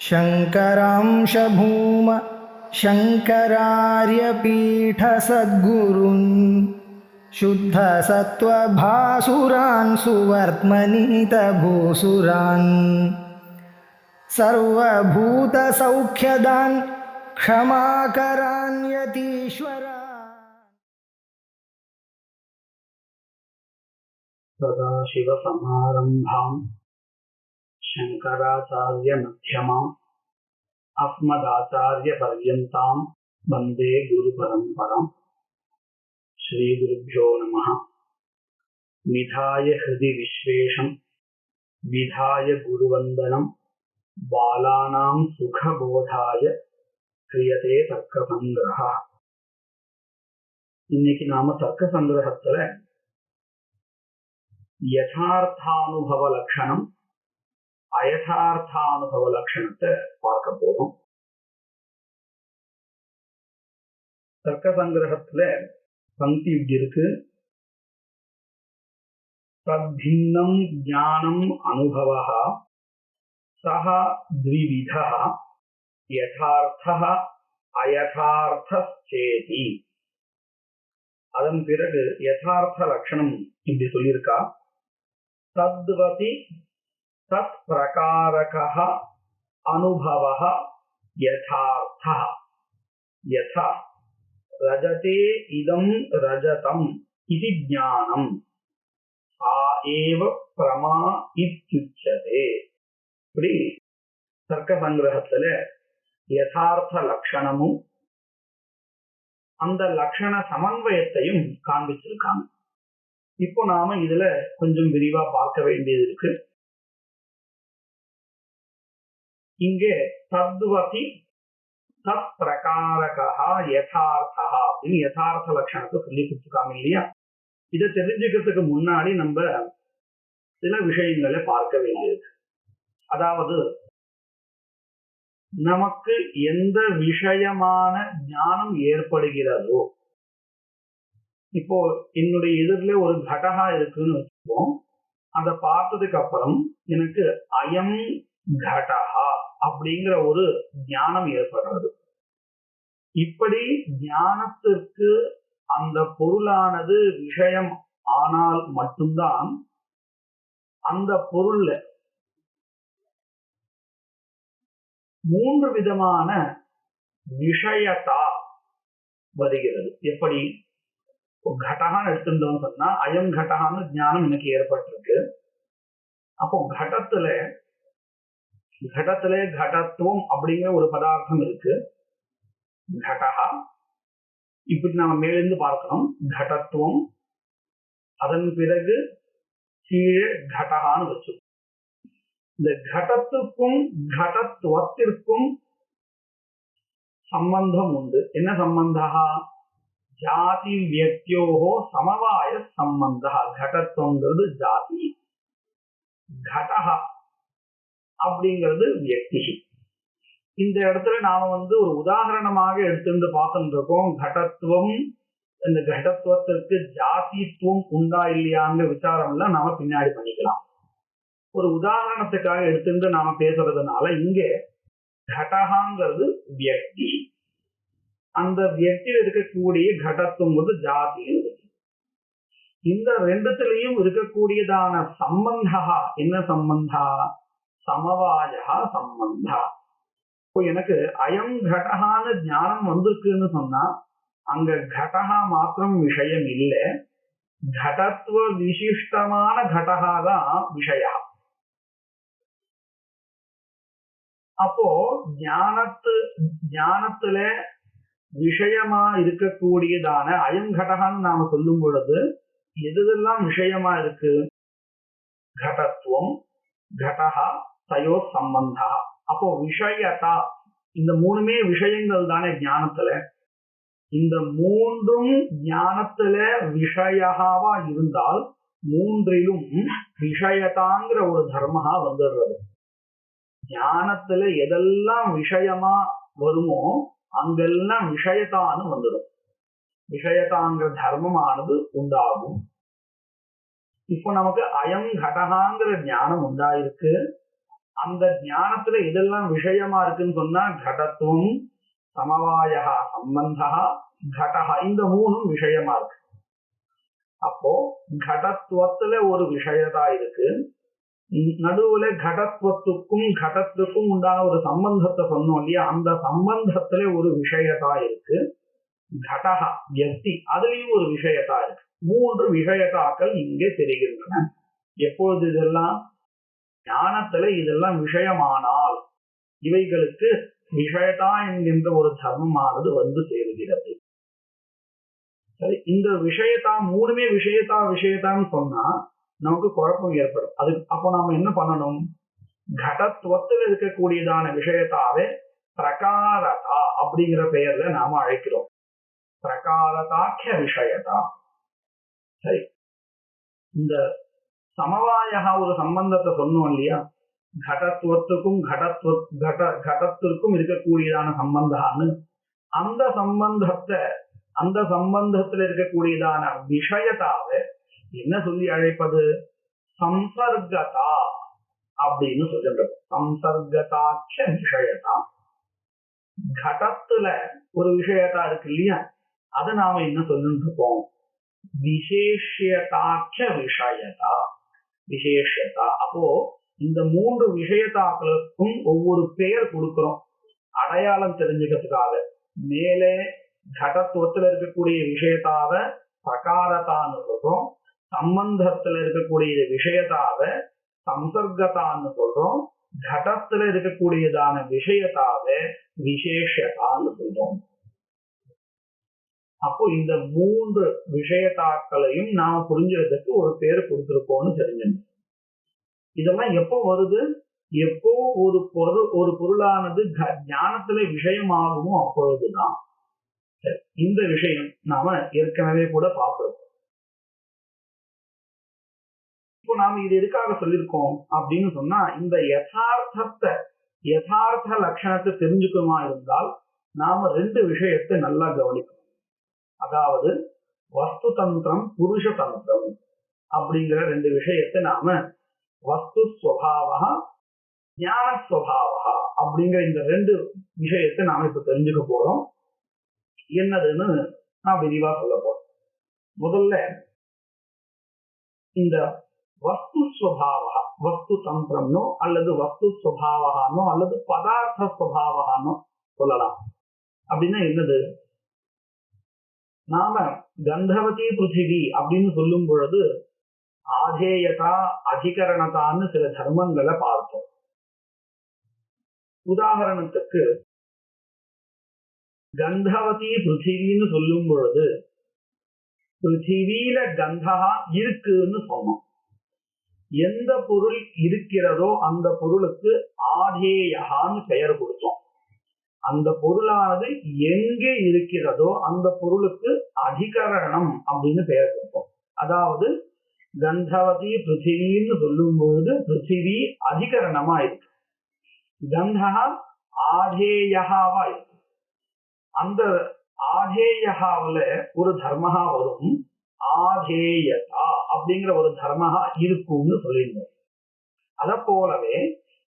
शङ्करांश भूम शङ्करार्यपीठसद्गुरून् शुद्धसत्त्वभासुरान् सुवर्त्मनीतभूसुरान् सर्वभूतसौख्यदान् क्षमाकरान् यतीश्वरान्। सदाशिवसमारम्भाम् शङ्कराचार्यमध्यमाम् अस्मदाचार्यपर्यन्ताम् वन्दे गुरुपरम्पराम्। श्रीगुरुभ्यो नमः। निधाय हृदि विश्वेशम् विधाय गुरुवन्दनम् बालानां सुखबोधाय क्रियते तर्कसङ्ग्रहः। இன்னைக்கு நாம தர்க்க சங்கிரகத்துல யதார்த்தானுபவ லட்சணம் அயதார்த்தானுபவ லட்சணத்தை பார்க்க போறோம். தர்க்க சங்கிரகத்துல பங்கி இப்படி இருக்கு. தத்பின்னம் ஞானம் அனுபவः சஹ த்விவிதः யதார்த்தः அயதார்த்தச்சேதி. அதன் பிறகு யதார்த்த லட்சணம் இப்படி சொல்லியிருக்கா. தத்வதி தத் பிரகாரகः அனுபவः யதார்த்தः யதா ரஜதே இதம் ரஜதம் இது ஞானம் சா ஏவ பிரமா இத்யுச்யதே. இப்படி தர்க்க சங்கிரகத்துல யதார்த்த லட்சணமும் அந்த லட்சண சமன்வயத்தையும் காண்பிச்சிருக்காங்க. இப்போ நாம இதுல கொஞ்சம் விரிவா பார்க்க வேண்டியது இருக்கு. இங்கே தத்வதி தத் பிரகாரகா யதார்த்தா அப்படின்னு யதார்த்த லட்சணத்தை சொல்லி கொடுத்துருக்காங்க இல்லையா. இதை தெரிஞ்சுக்கிறதுக்கு முன்னாடி நம்ம சில விஷயங்களை பார்க்க வேண்டியது. அதாவது நமக்கு எந்த விஷயமான ஞானம் ஏற்படுகிறதோ, இப்போ என்னுடைய எதிரில ஒரு கடகா இருக்குன்னு வச்சுப்போம். அதை பார்த்ததுக்கு அப்புறம் எனக்கு அயம் கடகா அப்படிங்கிற ஒரு ஞானம் ஏற்படுறது. இப்படி ஞானத்திற்கு அந்த பொருளானது விஷயம் ஆனால் மட்டும்தான் அந்த பொருள்ல மூன்று விதமான விஷயத்தா வருகிறது. எப்படி கடகான்னு எடுத்துட்டோம்னு சொன்னா அயம் கடகான்னு ஞானம் எனக்கு ஏற்பட்டிருக்கு. அப்போ கடத்துல கடத்துவம் அப்படிங்கிற ஒரு பதார்த்தம் இருக்கு. கடகா இப்படி நாம மேலிருந்து பார்க்கணும். கடத்துவம், அதன் பிறகு கீழே கடகான்னு வச்சு இந்த கடத்துக்கும் கடத்துவத்திற்கும் சம்பந்தம் உண்டு. என்ன சம்பந்தா? ஜாதி வியக்தியோகோ சமவாய சம்பந்தா. கடத்துவங்கிறது ஜாதி, கடகா அப்படிங்கிறது வியக்தி. இந்த இடத்துல நாம ஒரு உதாரணமாக எடுத்துட்டு பார்த்துட்டு இருக்கோம். கடத்துவம், இந்த கடத்துவத்திற்கு ஜாதித்துவம் உண்டா இல்லையாங்கிற விசாரம் எல்லாம் நாம பின்னாடி பண்ணிக்கலாம். ஒரு உதாரணத்துக்காக எடுத்துட்டு நாம பேசுறதுனால இங்கே கடகாங்கிறது வியக்தி, அந்த வியக்தியில் இருக்கக்கூடிய கடத்துவங்கிறது ஜாதி. இந்த ரெண்டுத்திலையும் இருக்கக்கூடியதான சம்பந்தா என்ன சம்பந்தா? சமவாயா சம்பந்தா. இப்போ எனக்கு அயம் கடகான்னு ஞானம் வந்திருக்குன்னு சொன்னா அங்க கடகா மாத்திரம் விஷயம் இல்லை, கடத்துவ விசிஷ்டமான கடகா தான் விஷயா. அப்போ ஞானத்துல விஷயமா இருக்கக்கூடியதான அயம் கடகான்னு நாம சொல்லும் பொழுது எதுதெல்லாம் விஷயமா இருக்கு? கடத்துவம், கடகா, தயோ சம்பந்தா. அப்போ விஷயத்தா, இந்த மூணுமே விஷயங்கள் தானே ஞானத்துல. இந்த மூன்றும் ஞானத்துல விஷயாவா இருந்தால் மூன்றிலும் விஷயத்தாங்கிற ஒரு தர்மஹா வந்துடுறது. ஞானத்துல எதெல்லாம் விஷயமா வருமோ அங்கெல்லாம் விஷயத்தான்னு வந்துடும். விஷயத்தாங்கிற தர்மமானது உண்டாகும். இப்போ நமக்கு அயம் கடகாங்கிற ஞானம் உண்டாயிருக்கு. அந்த ஞானத்துல இதெல்லாம் விஷயமா இருக்குன்னு சொன்னா கடத்துவம், சமவாயா, சம்பந்தா, கடஹா, இந்த மூணும் விஷயமா இருக்கு. அப்போ கடத்துவத்துல ஒரு விஷயதா இருக்கு, நடுவுல கடத்துவத்துக்கும் கடத்துக்கும் உண்டான ஒரு சம்பந்தத்தை சொன்னோம் இல்லையா, அந்த சம்பந்தத்துல ஒரு விஷயதா இருக்கு. கடஹா வியக்தி, அதுலயும் ஒரு விஷயத்தா இருக்கு. மூன்று விஷயத்தாக்கள் இங்கே தெரிகின்றன. எப்பொழுது இதெல்லாம் ஞானத்துல இதெல்லாம் விஷயமானால் இவைகளுக்கு விஷயத்தா என்கின்ற ஒரு தர்மமானது வந்து சேருகிறது. சரி, இந்த விஷயத்தா மூணுமே விஷயத்தான்னு சொன்னா நமக்கு குழப்பம் ஏற்படும். அது அப்போ நாம என்ன பண்ணணும்? கடத்துவத்தில் இருக்கக்கூடியதான விஷயத்தாவே பிரகாரதா அப்படிங்கிற பெயர்ல நாம அழைக்கிறோம். பிரகாரதாக்கிய விஷயத்தா. சரி, இந்த சமவாயா ஒரு சம்பந்தத்தை சொன்னோம் இல்லையா, கடத்துவத்துக்கும் கடத்திற்கும் இருக்கக்கூடியதான சம்பந்தான்னு, அந்த சம்பந்தத்துல இருக்கக்கூடியதான விஷயத்தாவை என்ன சொல்லி அழைப்பது? சம்சர்கதா அப்படின்னு சொல்கின்றது. சம்சர்கதாட்ச விஷயத்தா. கடத்துல ஒரு விஷயத்தா இருக்கு இல்லையா, அதை நாம என்ன சொல்லிட்டு இருக்கோம்? விசேஷதாட்ச விஷயத்தா. விசேஷதா. அப்போ இந்த மூன்று விஷயத்தாக்களுக்கும் ஒவ்வொரு பெயர் கொடுக்கிறோம், அடையாளம் தெரிஞ்சுக்கிறதுக்காக. மேலே கடத்துவத்துல இருக்கக்கூடிய விஷயத்தாவ பிரகாரத்தான்னு சொல்றோம், சம்பந்தத்துல இருக்கக்கூடிய விஷயத்தாவ சம்சர்கத்தான்னு சொல்றோம், கடத்துல இருக்கக்கூடியதான விஷயத்தாவ விசேஷத்தான்னு சொல்றோம். அப்போ இந்த மூன்று விஷயத்தாக்களையும் நாம புரிஞ்சுறதுக்கு ஒரு பேர் கொடுத்திருக்கோம்னு தெரிஞ்சுக்கணும். இதெல்லாம் எப்போ வருது? எப்போ ஒரு பொருளானது ஞானத்துல விஷயமாகுமோ அப்பொழுதுதான். இந்த விஷயம் நாம ஏற்கனவே கூட பார்க்கிறோம். இப்போ நாம இது எதுக்காக சொல்லியிருக்கோம் அப்படின்னு சொன்னா, இந்த யதார்த்த லட்சணத்தை தெரிஞ்சுக்கணுமா இருந்தால் நாம ரெண்டு விஷயத்தை நல்லா கவனிக்கணும். அதாவது வஸ்து தந்திரம், புருஷ தந்திரம் அப்படிங்கிற ரெண்டு விஷயத்தை நாம வஸ்து ஸ்வபாவா, ஞான ஸ்வபாவா அப்படிங்கிற இந்த ரெண்டு விஷயத்தை நாம இப்ப தெரிஞ்சுக்க போறோம். என்னதுன்னு நான் விரிவா சொல்ல போறேன். முதல்ல இந்த வஸ்து ஸ்வபாவா, வஸ்து தந்திரம்னோ அல்லது வஸ்து ஸ்வபாவானோ அல்லது பதார்த்த ஸ்வபாவானோ சொல்லலாம். அப்படின்னா என்னது? நாம கந்தவதி பிருத்திவி அப்படின்னு சொல்லும் பொழுது ஆதேயதா, அதிகரணத்தான்னு சில தர்மங்களை பார்த்தோம். உதாரணத்துக்கு கந்தவதி பிருத்திவின்னு சொல்லும் பொழுது பிருத்திவியில கந்தா இருக்குன்னு சொன்னோம். எந்த பொருள் இருக்கிறதோ அந்த பொருளுக்கு ஆதேயான்னு பெயர் கொடுத்தோம். அந்த பொருளானது எங்கே இருக்கிறதோ அந்த பொருளுக்கு அதிகரணம் அப்படின்னு பெயர் கொடுத்தோம். அதாவது கந்தவதி பிருத்திவின்னு சொல்லும் பொழுது பிருத்திவி அதிகரணமா இருக்கு, கந்தா ஆதேயாவா இருக்கு. அந்த ஆதேயாவில ஒரு தர்மஹா வரும், ஆதேயதா அப்படிங்கிற ஒரு தர்மஹா இருக்கும்னு சொல்லியிருந்தோம். அத போலவே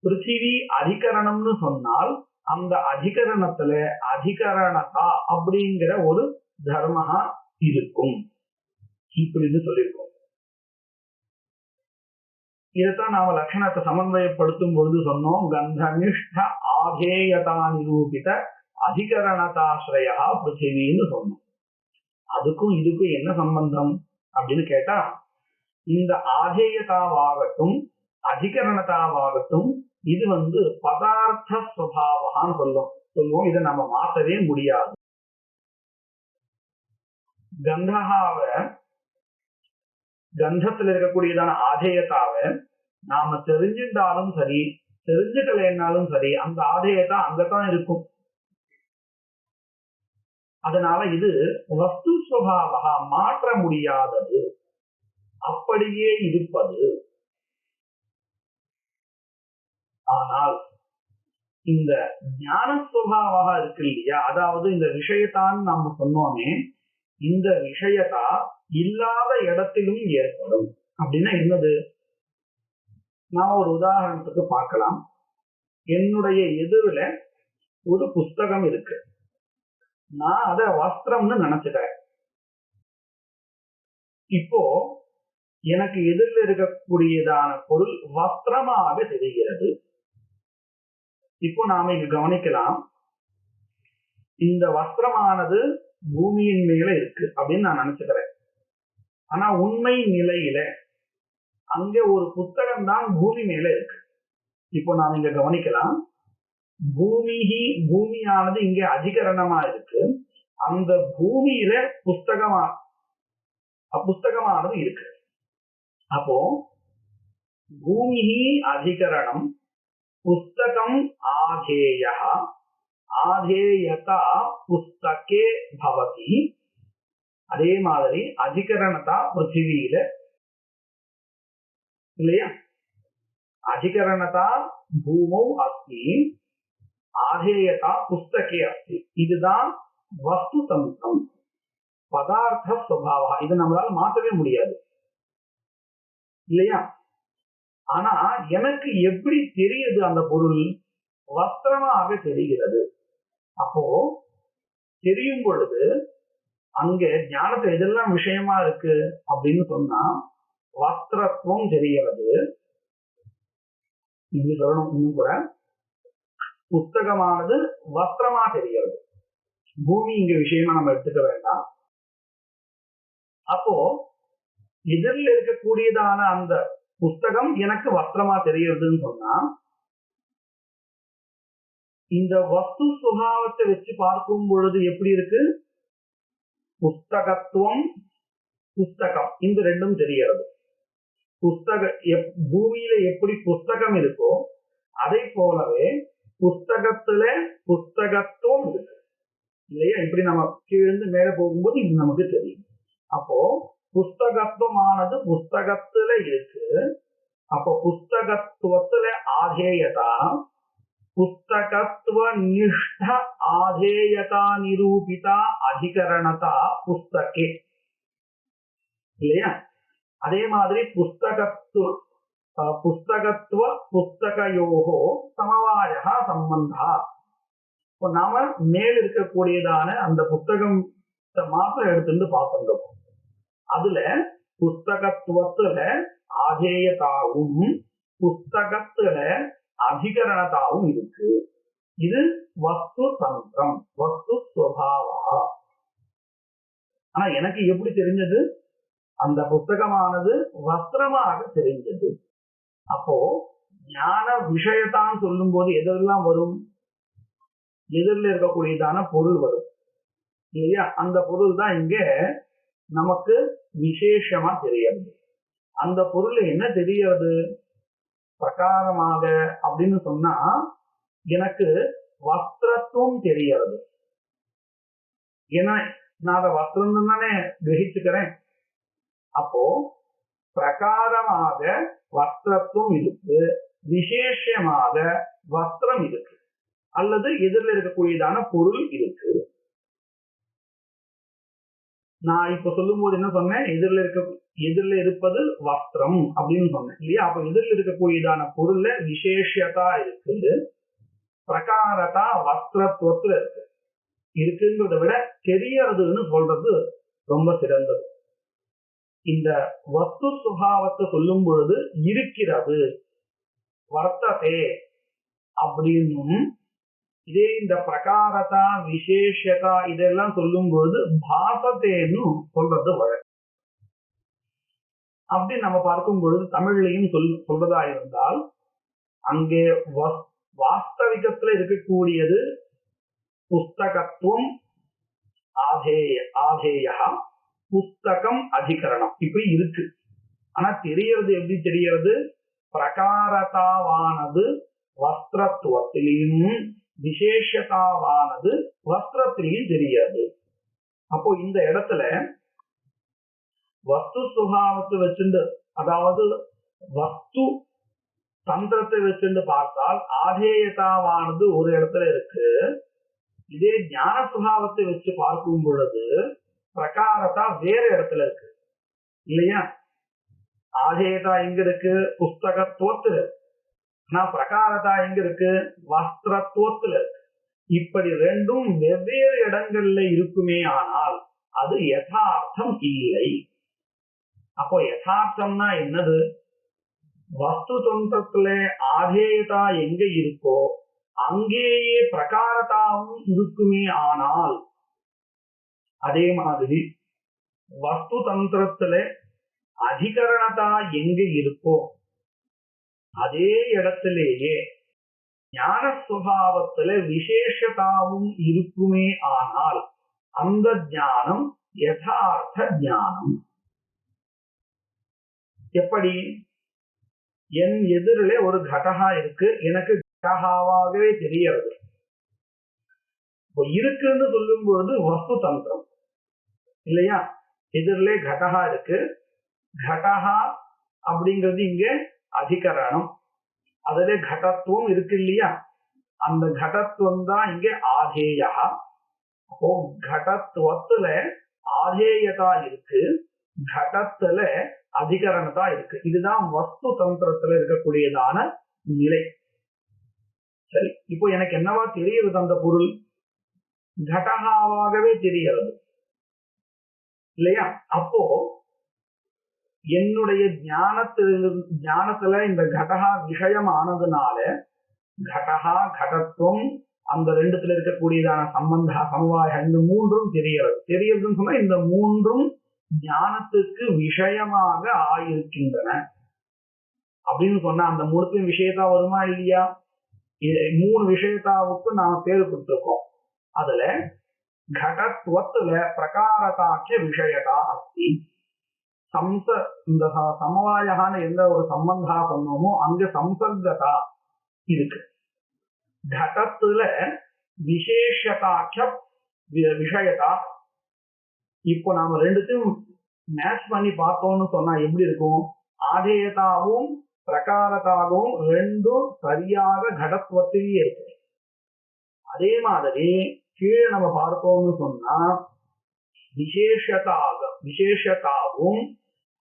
பிருத்திவி அதிகரணம்னு சொன்னால் அந்த அதிகரணத்துல அதிகரணதா அப்படிங்கிற ஒரு தர்மஹா இருக்கும் இப்படின்னு சொல்லியிருக்கோம். இதைத்தான் நாம லட்சணத்தை சமன்வயப்படுத்தும் பொழுது சொன்னோம், கந்தனிஷ்ட ஆதேயதா நிரூபித அதிகரணதாஸ்ரயா பிருத்திவின்னு சொன்னோம். அதுக்கும் இதுக்கும் என்ன சம்பந்தம் அப்படின்னு கேட்டா, இந்த ஆதேயதாவாகட்டும் அதிகரணதாவாகட்டும் இது பதார்த்த சுபாவகான்னு சொல்லுவோம். இதை நம்ம மாற்றவே முடியாது. கந்தத்துல இருக்கக்கூடியதான ஆதேயத்தாவை நாம தெரிஞ்சிருந்தாலும் சரி தெரிஞ்சுக்கலைன்னாலும் சரி அந்த ஆதேயத்தா அங்கதான் இருக்கும். அதனால இது வஸ்து சுபாவகா, மாற்ற முடியாதது, அப்படியே இருப்பது. ஆனால் இந்த ஞான சுபாவகா இருக்கு இல்லையா, அதாவது இந்த விஷயத்தான் நம்ம சொன்னோமே, இந்த விஷயத்தா இல்லாத இடத்திலும் ஏற்படும். அப்படின்னா என்னது? நான் ஒரு உதாரணத்துக்கு பார்க்கலாம். என்னுடைய எதிரில ஒரு புஸ்தகம் இருக்கு, நான் அத வஸ்திரம்னு நினைச்சுக்கிறேன். இப்போ எனக்கு எதிரில் இருக்கக்கூடியதான பொருள் வஸ்திரமாக தெரிகிறது. இப்போ நாம இங்க கவனிக்கலாம், இந்த வஸ்திரமானது பூமியின் மேல இருக்கு அப்படின்னு நான் நினைச்சுக்கிறேன். ஆனா உண்மை நிலையில அங்க ஒரு புத்தகம் தான் பூமி மேல இருக்கு. இப்போ நாம இங்க கவனிக்கலாம், பூமியானது இங்க அதிகரணமா இருக்கு, அந்த பூமியில புஸ்தகமானது இருக்கு. அப்போ பூமி அதிகரணம், புஸ்தகம் ஆதேயா, ஆதேயதா புஸ்தகே பவதி. அதே மாதிரி அதிகரணதா பிருத்திவியில இல்லையா, அதிகரணதா பூமௌ அஸ்தி, ஆதேயதா புஸ்தகே அஸ்தி. இதுதான் வஸ்து தந்திரம், பதார்த்த சுபாவா. இதை நம்மளால மாற்றவே முடியாது இல்லையா. ஆனா எனக்கு எப்படி தெரியுது அந்த பொருள்? வஸ்திரமாக தெரிகிறது. அப்போ தெரியும் பொழுது அங்க ஞானத்துல எதெல்லாம் விஷயமா இருக்கு அப்படின்னு சொன்னா வஸ்திரத்துவம் தெரிகிறது. இப்படி சொல்லணும் இன்னும் கூட, புஸ்தகமானது வஸ்திரமா தெரிகிறது, பூமி இங்க விஷயமா நம்ம எடுத்துக்க வேண்டாம். அப்போ எதிரில் இருக்கக்கூடியதான அந்த புஸ்தகம் எனக்கு வஸ்திரமா தெரியுதுன்னு சொன்னா, இந்த வஸ்து சுபாவத்தை வச்சு பார்க்கும் பொழுது எப்படி இருக்கு? புஸ்தகத்துவம், புஸ்தகம், இந்த ரெண்டும் தெரிகிறது. பூமியில எப்படி புஸ்தகம் இருக்கோ அதே போலவே புஸ்தகத்துல புஸ்தகத்துவம் இருக்கு இல்லையா. இப்படி நம்ம கீழே மேல போகும்போது இது நமக்கு தெரியும். அப்போ புஸ்தகத்துவமானது புஸ்தகத்துல இருக்கு. அப்போ புஸ்தகத்துவத்துல ஆதேயதா, புஸ்தகத்துவ நிஷ்ட ஆதேயதா நிரூபிதா அதிகரணதா புஸ்தகே இல்லையா. அதே மாதிரி புஸ்தகத்துவ புஸ்தகயோகோ சமவாய சம்பந்தா. இப்போ நாம மேல் இருக்கக்கூடியதான அந்த புஸ்தகம் மாத்திரம் எடுத்துட்டு பார்த்துட்டோம். அதுல புஸ்தகத்துவத்துல ஆதேயதாவும் புஸ்தகத்துல அதிகரணதாவும் இருக்கு. இது வஸ்து தந்திரம், வஸ்து சுபாவா. ஆனா எனக்கு எப்படி தெரிஞ்சது? அந்த புஸ்தகமானது வஸ்திரமாக தெரிஞ்சது. அப்போ ஞான விஷயத்தான் சொல்லும் போது எதெல்லாம் வரும்? எதிரில் இருக்கக்கூடியதான பொருள் வரும் இல்லையா. அந்த பொருள் தான் இங்க நமக்கு விசேஷமா தெரியாது. அந்த பொருள் என்ன தெரியாது பிரகாரமாக அப்படின்னு சொன்னா, எனக்கு வஸ்திரத்துவம் தெரியாது. ஏன்னா நான் அதை வஸ்திரம் தானே கிரகிச்சுக்கிறேன். அப்போ பிரகாரமாக வஸ்திரத்துவம் இருக்கு, விசேஷமாக வஸ்திரம் இருக்கு, அல்லது எதிரில் இருக்கக்கூடியதான பொருள் இருக்கு. நான் இப்ப சொல்லும் போது என்ன சொன்னேன்? எதிரில் இருப்பது வஸ்திரம் அப்படின்னு சொன்னேன் இல்லையா. அப்ப எதிரில் இருக்கக்கூடியதான பொருள்ல விசேஷதா இருக்குது, பிரகாரதா வஸ்திரத்துவத்துல இருக்குங்கிறத விட தெரியறதுன்னு சொல்றது ரொம்ப சிறந்தது. இந்த வஸ்து சுபாவத்தை சொல்லும் பொழுது இருக்கிறது, வர்த்ததே அப்படின்னும், இதே இந்த பிரகாரதா விசேஷதா இதெல்லாம் சொல்லும் பொழுது பாசத்தேன்னு சொல்றது வழக்கம். அப்படி நம்ம பார்க்கும் பொழுது தமிழ்லையும் சொல்றதா இருந்தால் அங்கே வாஸ்தவிகத்துல இருக்கக்கூடியது புஸ்தகத்துவம் ஆதேயா, புஸ்தகம் அதிகரணம் இப்படி இருக்கு. ஆனா தெரியறது எப்படி தெரியறது? பிரகாரதாவானது வஸ்திரத்துவத்திலையும் விசேஷதாவானது வஸ்திரத்திலையும் தெரியாது. அப்போ இந்த இடத்துல வஸ்து சுபாவத்தை வச்சுண்டு, அதாவது வஸ்து தந்திரத்தை வச்சுண்டு பார்த்தால் ஆதேயதாவானது ஒரு இடத்துல இருக்கு. இதே ஞான சுபாவத்தை வச்சு பார்க்கும் பொழுது பிரகாரதா வேற இடத்துல இருக்கு இல்லையா. ஆதேயதா எங்க இருக்கு? புஸ்தகத்துவத்துல. ஆனா பிரகாரதா எங்க இருக்கு? வஸ்திரத்துவத்துல இருக்கு. இப்படி ரெண்டும் வெவ்வேறு இடங்கள்ல இருக்குமே ஆனால் அது யதார்த்தம் இல்லை. அப்போ யதார்த்தம்னா என்னது? வஸ்து தந்திரத்துல ஆதேயதா எங்க இருக்கோ அங்கேயே பிரகாரதாவும் இருக்குமே ஆனால், அதே மாதிரி வஸ்து தந்திரத்துல அதிகரணதா எங்க இருக்கோ அதே இடத்திலேயே ஞான சுபாவத்துல விசேஷதாவும் இருக்குமே ஆனால் அந்த ஞானம் யதார்த்த ஞானம். எப்படி? என் எதிரிலே ஒரு கடகா இருக்கு, எனக்கு கடகாவாகவே தெரியறது. இப்போ இருக்குன்னு சொல்லும் பொழுது வஸ்து தந்திரம் இல்லையா? எதிரிலே கடகா இருக்கு, கடகா அப்படிங்கிறது இங்க அதிகரணம், அதுல கடத்துவம் இருக்கு இல்லையா? அந்த கடத்துவம் தான் இங்க ஆதேயா. அப்போ கடத்துவத்துல ஆதேயதா இருக்கு, கடத்துல அதிகரணதா இருக்கு. இதுதான் வஸ்து தந்திரத்துல இருக்கக்கூடியதான நிலை. சரி, இப்போ எனக்கு என்னவா தெரியுது? அந்த பொருள் கடகாவாகவே தெரிகிறது இல்லையா? அப்போ என்னுடைய ஞானத்துல இந்த கடகா விஷயம் ஆனதுனால கடகா கடத்துவம் அந்த ரெண்டுத்துல இருக்கக்கூடியதான சம்பந்த சமவாயம் இந்த மூன்றும் தெரியறதுன்னு சொன்னா இந்த மூன்றும் ஞானத்துக்கு விஷயமாக ஆயிருக்கின்றன அப்படின்னு சொன்னா அந்த மூணுத்தையும் விஷயத்தா வருமா இல்லையா? மூணு விஷயத்தாவுக்கு நாம பேரு கொடுத்துருக்கோம். அதுல கடத்துவத்துல பிரகாரதாக்கிய விஷயதா அஸ்தி. இந்த சமவாயான எந்த ஒரு சம்பந்தா சொன்னோமோ அங்க சம்சர்கதா இருக்கு. கடத்துல விசேஷதாக்கிய விஷயதா. இப்போ நாம ரெண்டுத்தையும் மேட்ச் பண்ணி பார்த்தோம்னு சொன்னா எப்படி இருக்கும்? ஆதேயதாவும் பிரகாரதாகவும் ரெண்டும் சரியாக கடத்துவத்திலேயே இருக்கு. அதே மாதிரி கீழே நம்ம பார்த்தோம்னு சொன்னா விசேஷதாவும்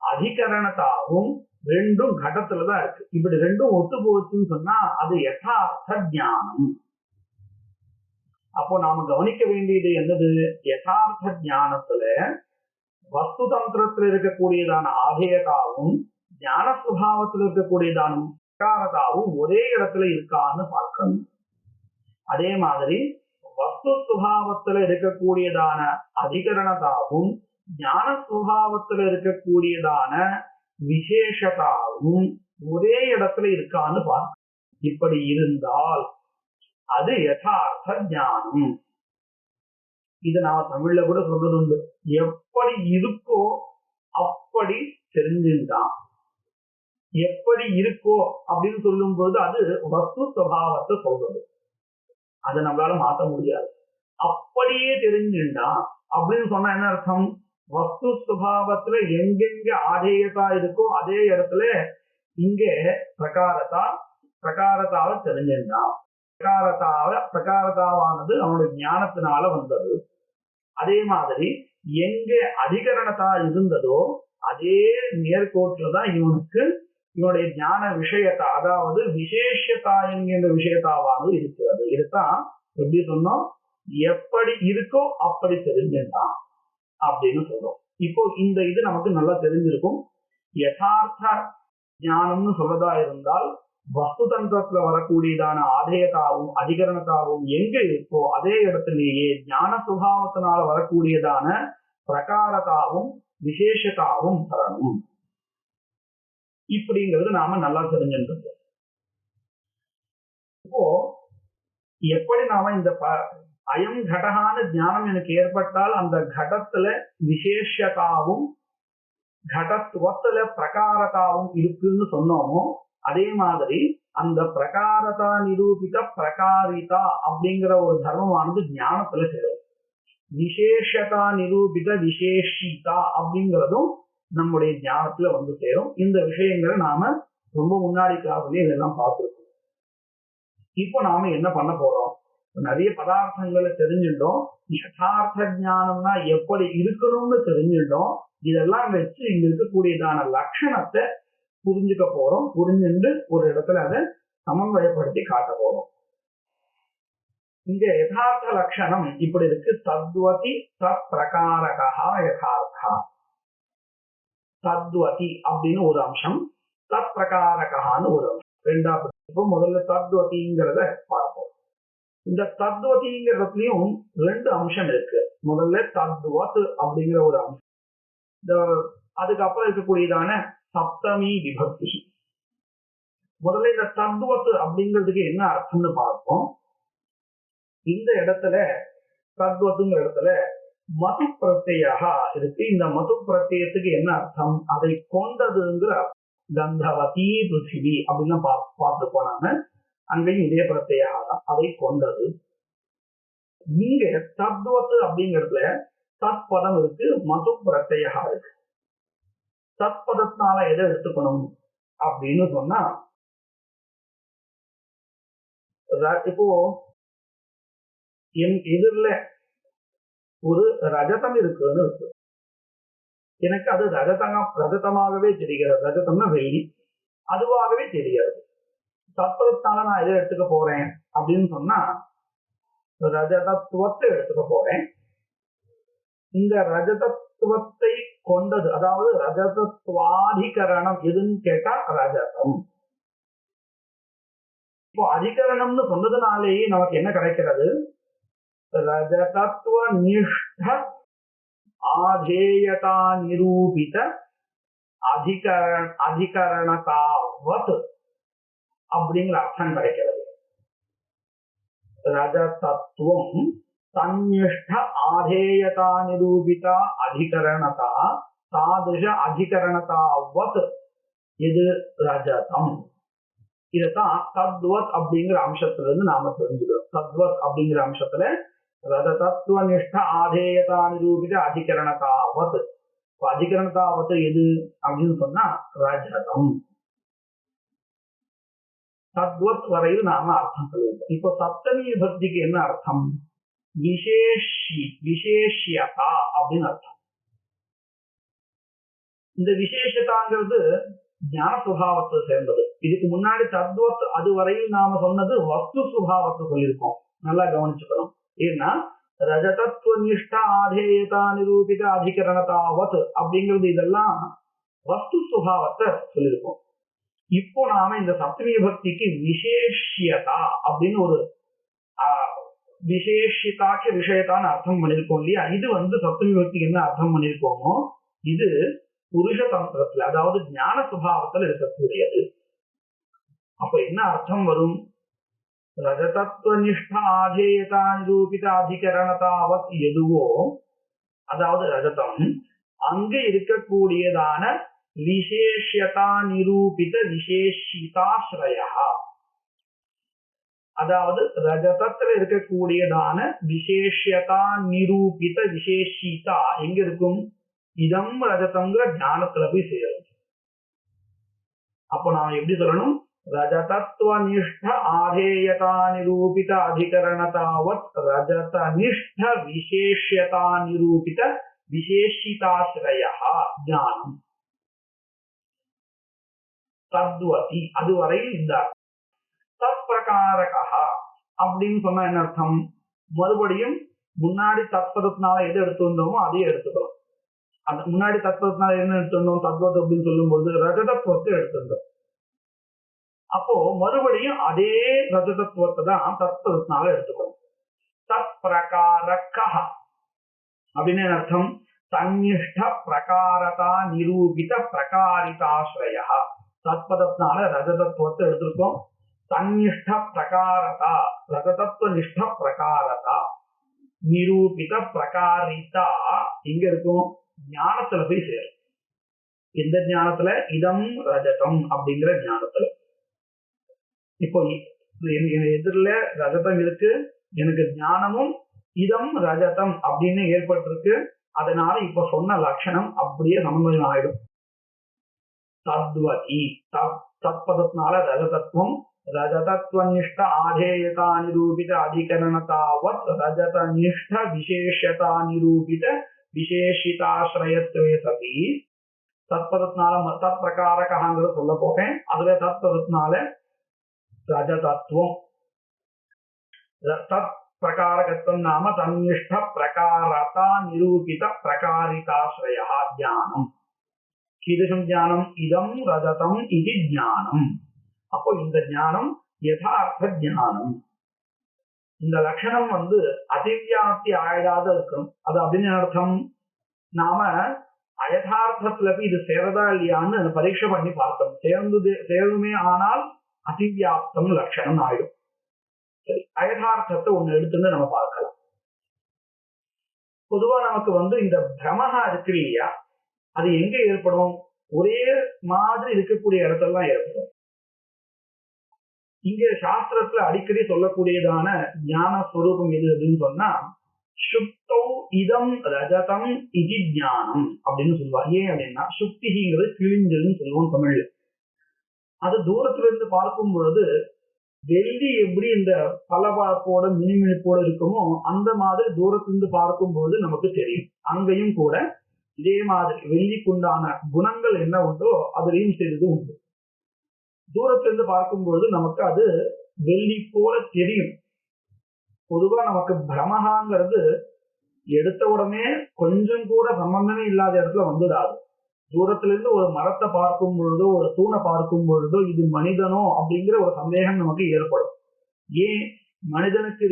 அதிகரணதாவும் ரெண்டும் கடத்துலதான் இருக்கு. இப்படி ரெண்டும் ஒத்து போச்சுன்னு சொன்னா அது யதார்த்த ஞானம். அப்போ நாம கவனிக்க வேண்டியது என்னது? யதார்த்த ஞானத்துல வஸ்து தந்திரத்துல இருக்கக்கூடியதான ஆதேயதாவும் ஞான சுபாவத்தில் இருக்கக்கூடியதான பிரகாரதாவும் ஒரே இடத்துல இருக்கான்னு பார்க்கணும். அதே மாதிரி வஸ்து சுபாவத்துல இருக்கக்கூடியதான அதிகரணதாவும் ஞான சுபாவத்துல இருக்கக்கூடியதான விசேஷதாவும் ஒரே இடத்துல இருக்கான்னு பார்க்கணும். இப்படி இருந்தால் அது யதார்த்த ஞானம். இது நான் தமிழ்ல கூட சொல்றது உண்டு. எப்படி இருக்கோ அப்படி தெரிஞ்சுட்டான். எப்படி இருக்கோ அப்படின்னு சொல்லும் பொழுது அது வஸ்து சுபாவத்தை சொல்றது. அதை நம்மளால மாற்ற முடியாது. அப்படியே தெரிஞ்சுட்டான் அப்படின்னு சொன்னா என்ன அர்த்தம்? வஸ்து சுபாவத்துல எங்கெங்க ஆதேயதா இருக்கோ அதே இடத்துல இங்க பிரகாரத்தாவை தெரிஞ்சுட்டான். பிரகாரத்தாவானது அவனுடைய ஞானத்தினால வந்தது. அதே மாதிரி எங்க அதிகரணத்தா இருந்ததோ அதே நேர்கோட்டுலதான் இவனுடைய ஞான விஷயத்தா, அதாவது விசேஷத்தா என்கின்ற விஷயத்தாவானது இருக்கிறது. இதுதான் எப்படி சொன்னோம்? எப்படி இருக்கோ அப்படி தெரிஞ்சுட்டான் அப்படின்னு சொல்றோம். இப்போ இந்த இது நமக்கு நல்லா தெரிஞ்சிருக்கும். யதார்த்த ஞானம்னு சொல்றதா இருந்தால் வஸ்து தந்திரத்துல வரக்கூடியதான ஆதேயதாவும் அதிகரணத்தாவும் எங்க இருக்கோ அதே இடத்திலேயே ஞான சுபாவத்தினால வரக்கூடியதான பிரகாரதாவும் விசேஷதாவும் வரணும். இப்படிங்கிறது நாம நல்லா தெரிஞ்சிருக்கோம். இப்போ எப்படி நாம இந்த அயம் கடகான ஞானம் எனக்கு ஏற்பட்டால் அந்த கடத்துல விசேஷதாவும் கடத்துவத்துல பிரகாரதாவும் இருக்குன்னு சொன்னோமோ அதே மாதிரி அந்த பிரகாரதா நிரூபித பிரகாரிதா அப்படிங்கிற ஒரு தர்மமானது ஞானத்துல சேரும். விசேஷதா நிரூபித விசேஷிதா அப்படிங்கிறதும் நம்முடைய ஞானத்துல வந்து சேரும். இந்த விஷயங்களை நாம ரொம்ப முன்னாடி கிளாஸ்லயே இதெல்லாம் பார்த்துருக்கோம். இப்போ நாம என்ன பண்ண போறோம்? நிறைய பதார்த்தங்களை தெரிஞ்சுட்டோம். யதார்த்த ஞானம்னா எப்படி இருக்கணும்னு தெரிஞ்சுட்டோம். இதெல்லாம் வச்சு இங்க இருக்கக்கூடியதான லட்சணத்தை புரிஞ்சுக்க போறோம். புரிஞ்சுட்டு ஒரு இடத்துல அதை சமன்வயப்படுத்தி காட்ட போறோம். இங்க யதார்த்த லட்சணம் இப்படி இருக்கு. தத்வதி தத் பிரகாரகா யதார்த்தா. தத்வதி அப்படின்னு ஒரு அம்சம், தத் பிரகாரகான்னு ஒரு அம்சம், ரெண்டாவது. இப்போ முதல்ல தத்வதிங்கிறத பார்ப்போம். இந்த தத்வதிங்கிறதுலயும் ரெண்டு அம்சம் இருக்கு. முதல்ல தத்வத் அப்படிங்கிற ஒரு அம்சம், இந்த அதுக்கப்புறம் இருக்கக்கூடியதான சப்தமி விபக்தி. முதல்ல இந்த தத்வத் அப்படிங்கிறதுக்கு என்ன அர்த்தம்னு பார்ப்போம். இந்த இடத்துல தத்வத்துங்கிற இடத்துல மது பிரத்யாக இருக்கு. இந்த மது பிரத்யத்துக்கு என்ன அர்த்தம்? அதை கொண்டதுங்கிற கந்தவதி பிருத்திவி அப்படின்னு பார்த்து போனாங்க. அங்கேயும் இதே பிரத்யாக தான், அதை கொண்டது. இங்க தத்வத்து அப்படிங்கிறதுல தத்பதம் இருக்கு, மது பிரத்யாக இருக்கு. தத்பதத்தினால எதை எடுத்துக்கணும் அப்படின்னு சொன்னா, இப்போ என் எதிரில ஒரு ரஜதம் இருக்குன்னு இருக்கு. எனக்கு அது ரஜதமாகவே தெரிகிறது. ரஜதம்னா வெள்ளி, அதுவாகவே தெரிகிறது. தத்பதத்தால நான் எதை எடுத்துக்க போறேன் அப்படின்னு சொன்னா, ரஜதத்துவத்தை எடுத்துக்க போறேன். இந்த ரஜதத்துவத்தை கொண்டது, அதாவது ரஜதத்துவாதிகரணம் எதுன்னு கேட்டா ரஜதம். இப்போ அதிகரணம்னு சொன்னதுனாலேயே நமக்கு என்ன கிடைக்கிறது? ரஜதத்துவ நிஷ்ட ஆதேயதா நிரூபித அதிகரணதாவத் அப்படிங்கிற அர்த்தம் கிடைக்கிறது. ரஜதத்துவம் தன்னிஷ்ட ஆதேயதா நிரூபித அதிகரணதா தாதிருஷ அதிகரணதாவத் இது ரஜதம். இதைத்தான் தத்வத் அப்படிங்கிற அம்சத்துல இருந்து நாம தெரிஞ்சுக்கிறோம். தத்வத் அப்படிங்கிற அம்சத்துல ரஜதத்துவ நிஷ்ட ஆதேயதா நிரூபித அதிகரணதாவத். அதிகரணதாவத் எது அப்படின்னு சொன்னா ரஜதம். தத்வத் வரையில் நாம அர்த்தம் சொல்லியிருக்கோம். இப்போ சப்தமி விபக்திக்கு என்ன அர்த்தம்? விசேஷியதா அப்படின்னு அர்த்தம். இந்த விசேஷதாங்கிறது ஞான சுபாவத்தை சேர்ந்தது. இதுக்கு முன்னாடி தத்வத் அது வரையில் நாம சொன்னது வஸ்து சுபாவத்தை சொல்லியிருக்கோம். நல்லா கவனிச்சுக்கணும். ஏன்னா ரஜதத்துவ நிஷ்ட ஆதேயதா நிரூபித அதிகரணதாவத் அப்படிங்கிறது இதெல்லாம் வஸ்து சுபாவத்தை சொல்லியிருக்கோம். இப்போ நாம இந்த சப்தமி விபக்திக்கு விசேஷியதா அப்படின்னு ஒரு விசேஷிதாக்கு விஷயத்தான்னு அர்த்தம் பண்ணியிருக்கோம் இல்லையா? இது சப்தமி விபக்திக்கு என்ன அர்த்தம் பண்ணியிருக்கோமோ இது புருஷ தந்திரத்துல, அதாவது ஞான சுபாவத்தில் இருக்கக்கூடியது. அப்ப என்ன அர்த்தம் வரும்? ரஜதத்துவ நிஷ்ட ஆதேயதா நிரூபித அதிகரணதாவத் எதுவோ, அதாவது ரஜதம், அங்கு இருக்கக்கூடியதான விசேஷதா நிரூபித விசேஷிதாஸ்ரயா, அதாவது ரஜதத்துல இருக்கக்கூடியதான விசேஷதா நிரூபித விசேஷிதா எங்க இருக்கும்? இதம் ரஜதம்ங்கிற ஞானத்துல போய் சேரும். அப்போ நான் எப்படி சொல்லணும்? ரஜதத்துவ நிஷ்ட ஆதேயதா நிரூபித அதிகரணதாவத் ரஜத நிஷ்ட விசேஷதா நிரூபித விசேஷிதாஸ்ரயா ஞானம். தத்வதி அதுவரையில் இந்த தத் பிரகாரகா அப்படின்னு சொன்னா என்ன அர்த்தம்? மறுபடியும் முன்னாடி தத்பதத்தினால எது எடுத்து வந்தோமோ அதையே எடுத்துக்கிறோம். அந்த முன்னாடி தத்பதத்தினால என்ன எடுத்துட்டோம்? தத்வத் அப்படின்னு சொல்லும்போது ரஜதத்துவத்தை எடுத்துட்டோம். அப்போ மறுபடியும் அதே ரஜதத்துவத்தை தான் தத்பதத்தினால எடுத்துக்கணும். தத் பிரகாரகா அப்படின்னு அர்த்தம்? தன்னிஷ்ட பிரகாரதா நிரூபித பிரகாரிதாஸ்ரயா. தத்பதத்தினால ரஜதத்துவத்தை எடுத்திருக்கோம். தன்னிஷ்ட பிரகாரதா ரஜதத்துவ நிஷ்ட பிரகாரதா நிரூபித பிரகாரிதா எங்க இருக்கும்? ஞானத்துல போய் சேரும். எந்த ஞானத்துல? இதம் ரஜதம் அப்படிங்கிற ஞானத்துல. இப்போ எதிரில ரஜதம் இருக்கு, எனக்கு ஞானமும் இதம் ரஜதம் அப்படின்னு ஏற்பட்டிருக்கு. அதனால இப்ப சொன்ன லட்சணம் அப்படியே சமன்வயம் ஆயிடும். தத்வதி தத்பதத்தினால ரஜதத்துவம், ரஜதத்துவ நிஷ்ட ஆதேயதா நிரூபித அதிகரணதாவத் ரஜத நிஷ்ட விசேஷதா நிரூபித விசேஷிதாஸ்ரயத்வே சதி. தத்பதத்தினால தத் பிரகாரகாங்கிறத சொல்ல போறேன். அதுல தத்பதத்தினால ரஜதத்துவம். தத் பிரகாரகத்துவம் நாம தன்னிஷ்ட பிரகாரதா நிரூபித பிரகாரிதாஸ்ரயா ஞானம். கீதம் ஞானம் இதம் ரஜதம் இது ஞானம். அப்போ இந்த ஞானம் யதார்த்த ஞானம். இந்த லட்சணம் அதிவியாப்தி ஆயிடாத இருக்கணும். அது அப்படின்னு அர்த்தம், நாம அயதார்த்தத்துல இது சேரதா இல்லையான்னு பரீட்சை பண்ணி பார்த்தோம். சேருமே ஆனால் அதிவியாப்தம் லட்சணம் ஆயிடும். சரி, அயதார்த்தத்தை ஒண்ணு எடுத்துன்னு நம்ம பார்க்கலாம். பொதுவா நமக்கு இந்த பிரமஹா இருக்கு இல்லையா, அது எங்க ஏற்படும்? ஒரே மாதிரி இருக்கக்கூடிய இடத்தெல்லாம் ஏற்படும். இங்க சாஸ்திரத்துல அடிக்கடி சொல்லக்கூடியதான ஞான ஸ்வரூபம் எது அப்படின்னு சொன்னா, சுப்தௌ இதம் ரஜதம் இது ஞானம் அப்படின்னு சொல்லுவாங்க. ஏன் அப்படின்னா, சுப்திங்கிறது கிழிஞ்சல்னு சொல்லுவோம் தமிழ்ல. அது தூரத்துல இருந்து பார்க்கும் பொழுது வெள்ளி எப்படி இந்த பளபளப்போட மினுமினுப்போட இருக்குமோ அந்த மாதிரி தூரத்திலிருந்து பார்க்கும் பொழுது நமக்கு தெரியும். அங்கேயும் கூட இதே மாதிரி வெள்ளிக்குண்டான குணங்கள் என்ன உண்டோ அதுலயும் செய்தது உண்டு. தூரத்திலிருந்து பார்க்கும் பொழுது நமக்கு அது வெள்ளி போல தெரியும். பொதுவா நமக்கு பிரமஹாங்கிறது எடுத்த உடனே கொஞ்சம் கூட சம்பந்தமே இல்லாத இடத்துல வந்துடாது. தூரத்திலிருந்து ஒரு மரத்தை பார்க்கும் பொழுதோ ஒரு தூணை பார்க்கும் பொழுதோ இது மனிதனோ அப்படிங்கிற ஒரு சந்தேகம் நமக்கு ஏற்படும். ஏன்? மனிதனுக்கு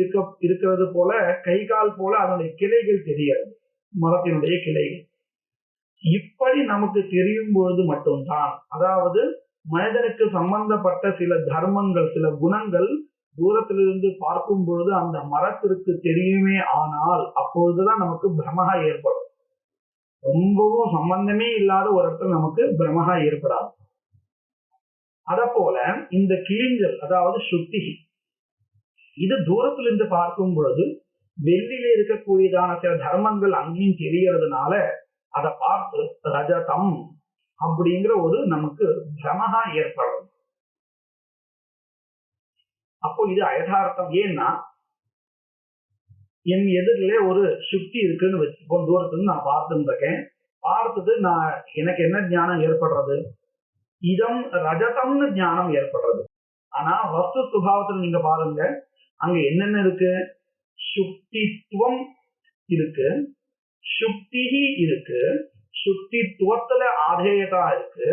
இருக்கிறது போல கை கால் போல அதனுடைய கிளைகள் தெரியாது, மரத்தினுடைய கிளைகள். இப்படி நமக்கு தெரியும் பொழுது மட்டும்தான், அதாவது மனிதனுக்கு சம்பந்தப்பட்ட சில தர்மங்கள் சில குணங்கள் தூரத்திலிருந்து பார்க்கும் பொழுது அந்த மரத்திற்கு தெரியுமே ஆனால் அப்பொழுதுதான் நமக்கு பிரமஹா ஏற்படும். ரொம்பவும் சம்பந்தமே இல்லாத ஒரு இடத்துல நமக்கு பிரமஹா ஏற்படாது. அத போல இந்த கிழிஞ்சல் அதாவது சுத்தி, இது தூரத்திலிருந்து பார்க்கும் பொழுது வெள்ளியில இருக்கக்கூடியதான சில தர்மங்கள் அங்கேயும் தெரியறதுனால அதை பார்த்து ரஜதம் அப்படிங்கிற ஒரு நமக்கு பிரமஹா ஏற்படும். அப்போ இது அயதார்த்தம். ஏன்னா என் எதிரிலே ஒரு சுத்தி இருக்குன்னு வச்சுப்போம். தூரத்துல நான் பார்த்துட்டு இருக்கேன். பார்த்துட்டு எனக்கு என்ன ஞானம் ஏற்படுறது? இதம் ரஜதம்னு ஞானம் ஏற்படுறது. ஆனா வஸ்து சுபாவத்துல நீங்க பாருங்க, அங்க என்னென்ன இருக்கு? சுக்தித்துவம் இருக்கு, சுக்தி இருக்கு, சுக்தித்துவத்துல ஆதேயதா இருக்கு,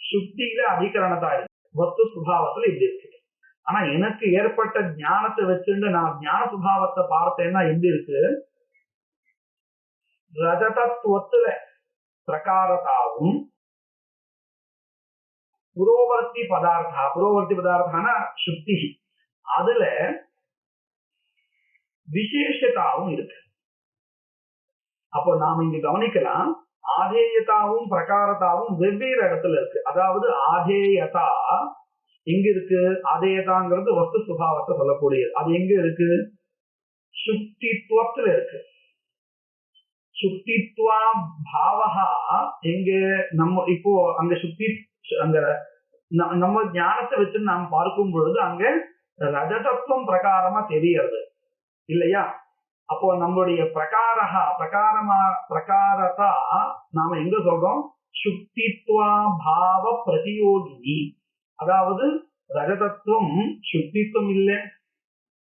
சுக்தியில அதிகரணத்தா இருக்கு. வஸ்து சுபாவத்துல இப்படி இருக்கு. ஆனா எனக்கு ஏற்பட்ட ஞானத்தை வச்சுட்டு நான் ஞான சுபாவத்தை பார்த்தேன்னா எப்படி இருக்கு? ரஜதத்துவத்துல பிரகாரத்தாவும் புரோவர்த்தி பதார்த்தான சுக்தி அதுல விசேஷத்தாவும் இருக்கு. அப்போ நாம இங்க கவனிக்கலாம், ஆதேயதாவும் பிரகாரத்தாவும் வெவ்வேறு இடத்துல இருக்கு. அதாவது ஆதேயதா எங்க இருக்கு? ஆதேயதாங்கிறது வஸ்து சுபாவத்தை சொல்லக்கூடியது. அது எங்க இருக்கு? சுக்தித்துவத்துல இருக்கு. சுக்தித்வா பாவகா எங்க? நம்ம இப்போ அங்க சுக்தி அங்க நம்ம ஞானத்தை வச்சு நாம் பார்க்கும் பொழுது அங்க ரஜதத்துவம் பிரகாரமா தெரியறது இல்லையா? அப்போ நம்மளுடைய பிரகாரதா நாம எங்க சொல்றோம்? சுக்தித்வா பாவ பிரதியோகினி. அதாவது ரஜதத்துவம் சுக்தித்துவம் இல்லை,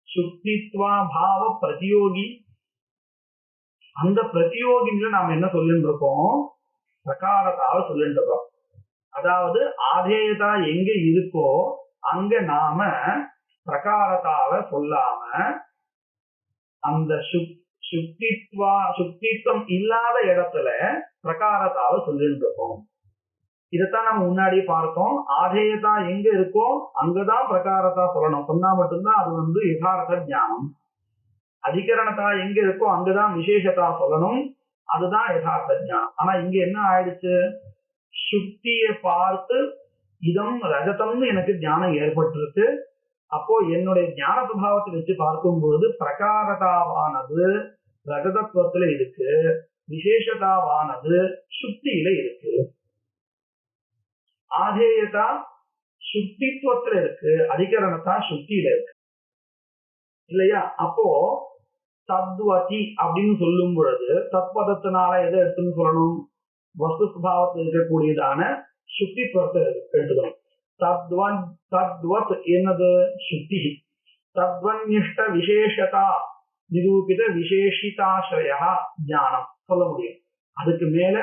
சுக்தித்வா பாவ பிரதியோகி. அந்த பிரதியோகில நாம என்ன சொல்லிட்டு இருக்கோம்? பிரகாரத்தாவ சொல்லிட்டு இருக்கோம். அதாவது ஆதேயதா எங்க இருக்கோ அங்க நாம பிரகாரத்தாவ சொல்லாம அந்த சுக்தித்துவம் இல்லாத இடத்துல பிரகாரத்தாவ சொல்லிட்டு இருக்கோம். இதைத்தான் நம்ம முன்னாடியே பார்த்தோம். ஆதேயதா எங்க இருக்கோ அங்கதான் பிரகாரத்தா சொல்லணும். சொன்னா மட்டும்தான் அது யதார்த்த ஞானம். அதிகரணத்தா எங்க இருக்கோ அங்கதான் விசேஷத்தா சொல்லணும். அதுதான் யதார்த்த ஞானம். ஆனா இங்க என்ன ஆயிடுச்சு? சுக்தியை பார்த்து இதம் ரஜதம்னு எனக்கு ஞானம் ஏற்பட்டிருக்கு. அப்போ என்னுடைய ஞான சுபாவத்தை வச்சு பார்க்கும்போது பிரகாரதாவானது ரஜதத்துவத்துல இருக்கு, விசேஷதாவானது சுக்தியில இருக்கு. ஆதேயதா சுக்தித்துவத்துல இருக்கு, அதிகரணத்தா சுக்தியில இருக்கு இல்லையா? அப்போ தத்வதி அப்படின்னு சொல்லும் பொழுது தத்பதத்தினால எதை எடுத்துன்னு சொல்லணும்? வஸ்து சுபாவத்தில் இருக்கக்கூடியதான சுக்தித்துவத்தை எடுத்துக்கணும். தத்வத் என்னது சுத்தி. தத்வன்னிஷ்ட விசேஷதா நிரூபித விசேஷிதாசிரயா ஞானம் சொல்ல முடியும். அதுக்கு மேல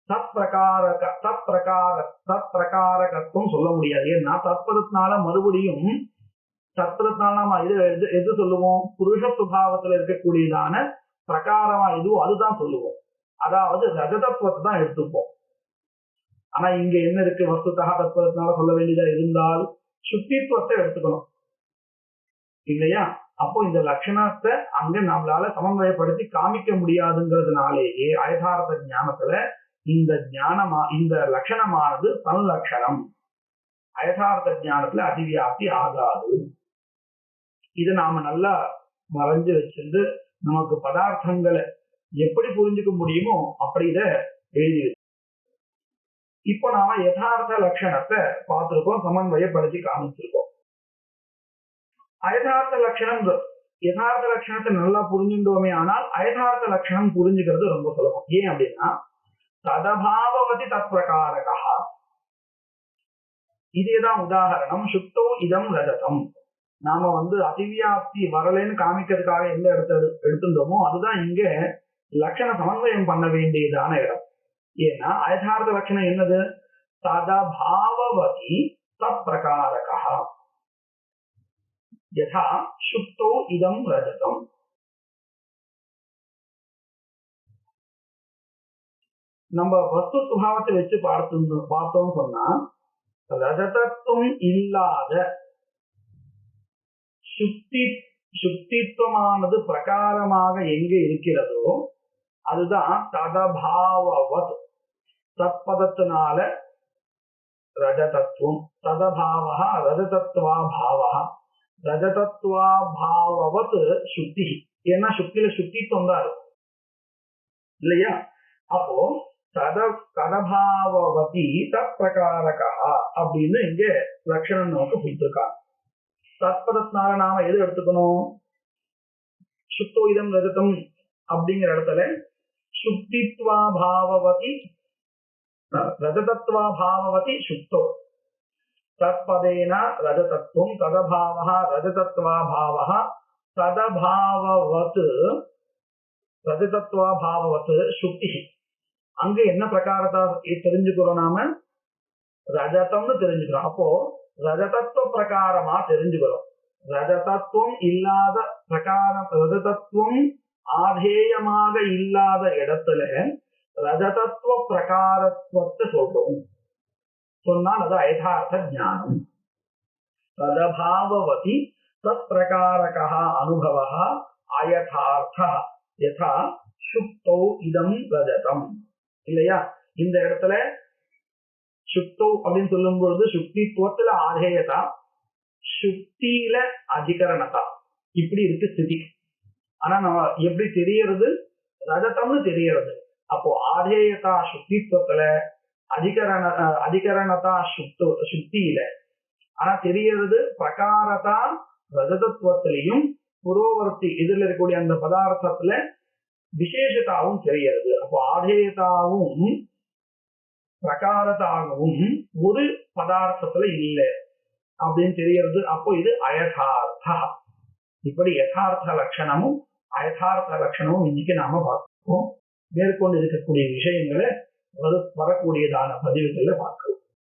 தத்பிரகாரகத்துவம் சொல்ல முடியாது. ஏன்னா தத்பதத்தினால மறுபடியும் தத்பதத்தினால நம்ம எது சொல்லுவோம்? புருஷ சுபாவத்துல இருக்கக்கூடியதான பிரகாரமா எதுவோ அதுதான் சொல்லுவோம். அதாவது ரஜதத்துவத்தை தான் எடுத்துப்போம். ஆனா இங்க என்ன இருக்கு? வஸ்துதா தத்பதத்தினால சொல்ல வேண்டியதா இருந்தால் சுத்தித்துவத்தை எடுத்துக்கணும் இல்லையா? அப்போ இந்த லட்சணத்தை அங்க நம்மளால சமன்வயப்படுத்தி காமிக்க முடியாதுங்கிறதுனாலேயே அயதார்த்த ஞானத்துல இந்த லட்சணமானது சன்லட்சணம். அயதார்த்த ஞானத்துல அதிவியாப்தி ஆகாது. இதை நாம நல்லா மறைஞ்சு வச்சிருந்து நமக்கு பதார்த்தங்களை எப்படி புரிஞ்சுக்க முடியுமோ அப்படி இதை எழுதி. இப்போ நாம யதார்த்த லட்சணத்தை பார்த்திருக்கோம், சமன்வயப்படுத்தி காமிச்சிருக்கோம். யதார்த்த லட்சணத்தை நல்லா புரிஞ்சுட்டோமே ஆனால் அயதார்த்த லட்சணம் புரிஞ்சுக்கிறது ரொம்ப சுலபம். ஏன் அப்படின்னா ததபாவவதி தத்பிரகாரகா. இதேதான் உதாரணம். சுத்தோ இதம் ரஜதம். நாம அதிவியாப்தி வரலன்னு காமிக்கிறதுக்காக எந்த இடத்த எடுத்துட்டோமோ அதுதான் இங்க லட்சண சமன்வயம் பண்ண வேண்டியதான இடம். ஏன்னா அயதார்த்த லட்சணம் என்னது? ததபாவவதி தத்பிரகாரகா யதா சுத்தோ இதம் ரஜதம். நம்ம வஸ்து சுபாவத்தை வச்சு பார்த்தோம் சொன்னா ரஜதத்துவம் இல்லாத சுத்தித்துவமானது பிரகாரமாக எங்க இருக்கிறதோ அதுதான் ததபாவவத். தத்பதத்தினால ரஜதத்துவம். ததபாவா ரஜதத்துவா பாவா. ரஜதத்துவா பாவவத் சுத்தி. ஏன்னா சுத்தியில சுத்தித்துவம் தான் இருக்கும் இல்லையா? அப்போ ததபாவவதி தற்பிரகாரகா அப்படின்னு இங்க லட்சணம் நமக்கு கொடுத்திருக்காங்க. தத்பதத்தினால நாம எது எடுத்துக்கணும்? சுத்தோ இதம் ரஜதம் அப்படிங்கிற இடத்துல சுத்தித்வா பாவவதி ரஜதத்வா பாவவதி சுத்தோ. தத்பதேன ரஜதத்துவம் ததபாவா ரஜதத்வா பாவா ததபாவவத் ரஜதத்வா பாவவத் சுத்தி. அங்க என்ன பிரகாரத்தை தெரிஞ்சுக்கிறோம்? நாம ரஜதம்னு தெரிஞ்சுக்கிறோம். அப்போ ரஜதத்துவ பிரகாரமா தெரிஞ்சுக்கிறோம். ரஜதத்துவம் இல்லாத பிரகாரம், ரஜதத்துவம் ஆதேயமாக இல்லாத இடத்துல ரஜதத்துவ பிரகாரத்துவத்தை சொல்றோம். சொன்னால் அது அயதார்த்த ஞானம். ததபாவவதி தத் பிரகாரகா அனுபவ அயதார்த்த யதா சுக்தௌ இதம் ரஜதம். இல்லையா? இந்த இடத்துல சுக்தௌ அப்படின்னு சொல்லும் பொழுது சுக்தித்துவத்துல ஆதேயதா, சுக்தியில அதிகரணதா, இப்படி இருக்கு ஸ்திதி. ஆனா நம்ம எப்படி தெரியறது? ரஜதம்னு தெரியறது. அப்போ ஆதேயதா சுக்தித்துவத்துல, அதிகரணதா சுக்தியில. ஆனா தெரியறது பிரகாரதா ரஜதத்துவத்திலையும் புரோவர்த்தி எதிரில் இருக்கக்கூடிய அந்த பதார்த்தத்துல விசேஷத்தாவும் தெரியறது. அப்போ ஆதேயதாவும் பிரகாரத்தாகவும் ஒரு பதார்த்தத்துல இல்லை அப்படின்னு தெரியறது. அப்போ இது அயதார்த்தா. இப்படி யதார்த்த லட்சணமும் அயதார்த்த லட்சணமும் இன்னைக்கு நாம பார்ப்போம். மேற்கொண்டு இருக்கக்கூடிய விஷயங்களை வரக்கூடியதான பதிவுகளை பார்க்கிறோம்.